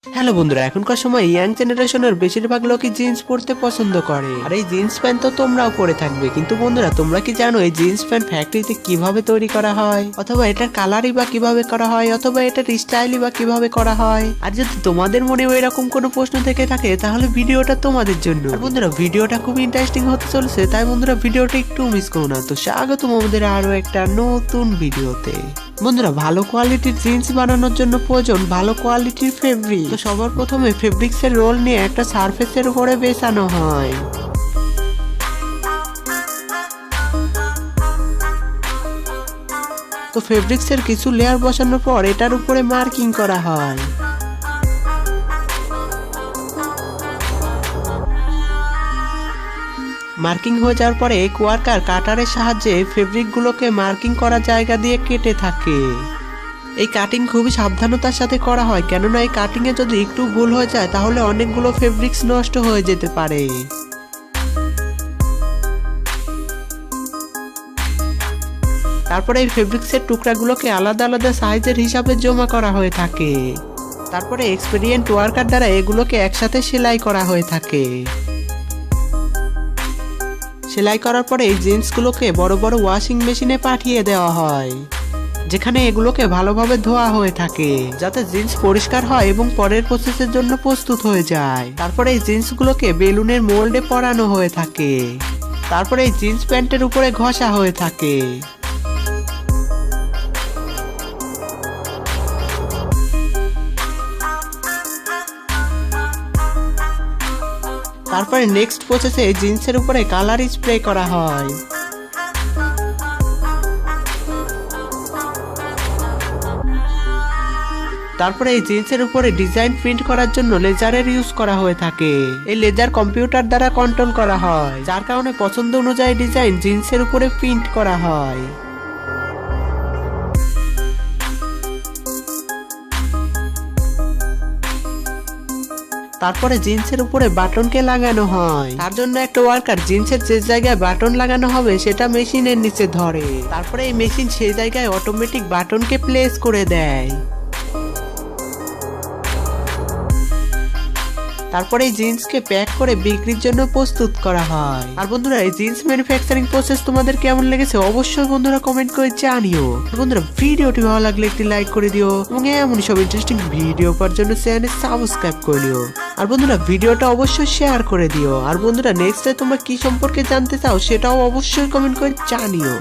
Hello বন্ধুরা, এখনকার সময় ইয়াং জেনারেশনের বেশিরভাগ লোকই জিন্স পরতে পছন্দ করে। আর এই জিন্স প্যান্ট তো তোমরাও পরে থাকবে, কিন্তু বন্ধুরা তোমরা কি জানো এই জিন্স প্যান্ট ফ্যাক্টরিতে কিভাবে তৈরি করা হয়, অথবা এটার কালারই বা কিভাবে করা হয়, অথবা এটার স্টাইলই বা কিভাবে করা হয়? আর যদি তোমাদের মনেও এরকম কোনো প্রশ্ন থেকে থাকে তাহলে ভিডিওটা তোমাদের জন্য। আর বন্ধুরা ভিডিওটা খুব ইন্টারেস্টিং হতে চলেছে, তাই বন্ধুরা ভিডিওটা একটু মিস করো না। তো স্বাগতম আমাদের আরো একটা নতুন ভিডিওতে। বন্ধুরা ভালো কোয়ালিটির জিন্স বানানোর জন্য প্রয়োজন ভালো কোয়ালিটির ফেব্রিক। তো সবার প্রথমে ফেব্রিক্স এর রোল নিয়ে একটা সারফেসের উপরে বেছানো হয়। তো ফেব্রিক্স এর কিছু লেয়ার বসানোর পর এটার উপরে মার্কিং করা হয়। মার্কিং হয়ে যাওয়ার পরে এক ওয়ার্কার কাটারের সাহায্যে ফেব্রিক গুলোকে মার্কিং করা জায়গা দিয়ে কেটে থাকে। এই কাটিং খুবই সাবধানতার সাথে করা হয়, কেননা এই কাটিং এ যদি একটু ভুল হয়ে যায় তাহলে অনেকগুলো ফেব্রিক্স নষ্ট হয়ে যেতে পারে। তারপরে এই ফেব্রিক্স এর টুকরাগুলোকে আলাদা আলাদা সাইজের হিসাবে জমা করা হয়ে থাকে। তারপরে এক্সপেরিয়েন্ট ওয়ার্কার দ্বারা এগুলোকে একসাথে সেলাই করা হয়ে থাকে। সেলাই করার পরে এই জিন্সগুলোকে বড় বড় ওয়াশিং মেশিনে পাঠিয়ে দেওয়া হয়, যেখানে এগুলোকে ভালোভাবে ধোয়া হয়ে থাকে যাতে জিন্স পরিষ্কার হয় এবং পরের প্রসেসের জন্য প্রস্তুত হয়ে যায়। তারপরে এই জিন্সগুলোকে বেলুনের মোল্ডে পরানো হয়ে থাকে। তারপরে এই জিন্স প্যান্টের উপরে ঘষা হয়ে থাকে। তারপরে নেক্সট প্রসেসে জিন্সের উপরে কালার স্প্রে করা হয়। তারপরে এই জিন্সের উপরে ডিজাইন প্রিন্ট করার জন্য লেজারের ইউজ করা হয়ে থাকে। এই লেজার কম্পিউটার দ্বারা কন্ট্রোল করা হয়, যার কারণে পছন্দ অনুযায়ী ডিজাইন জিন্সের উপরে প্রিন্ট করা হয়। তারপরে জিন্সের উপরে বাটনকে লাগানো হয়। তার জন্য একটা ওয়ার্কার জিন্সের যে জায়গায় বাটন লাগানো হবে সেটা মেশিনের নিচে ধরে। তারপরে এই মেশিন সেই জায়গায় অটোমেটিক বাটনকে প্লেস করে দেয়। তারপরে এই জিন্সকে প্যাক করে বিক্রির জন্য প্রস্তুত করা হয়। আর বন্ধুরা এই জিন্স ম্যানুফ্যাকচারিং প্রসেস তোমাদের কেমন লেগেছে অবশ্যই বন্ধুরা কমেন্ট করে জানিও। বন্ধুরা ভিডিওটি ভালো লাগলে একটি লাইক করে দিও এবং এমন সব ইন্টারেস্টিং ভিডিও পাওয়ার জন্য চ্যানেল সাবস্ক্রাইব করে নিও। আর বন্ধুরা ভিডিওটা অবশ্যই শেয়ার করে দিও। আর বন্ধুরা নেক্সট তোমরা কি সম্পর্কে জানতে চাও সেটাও অবশ্যই কমেন্ট করে জানিও।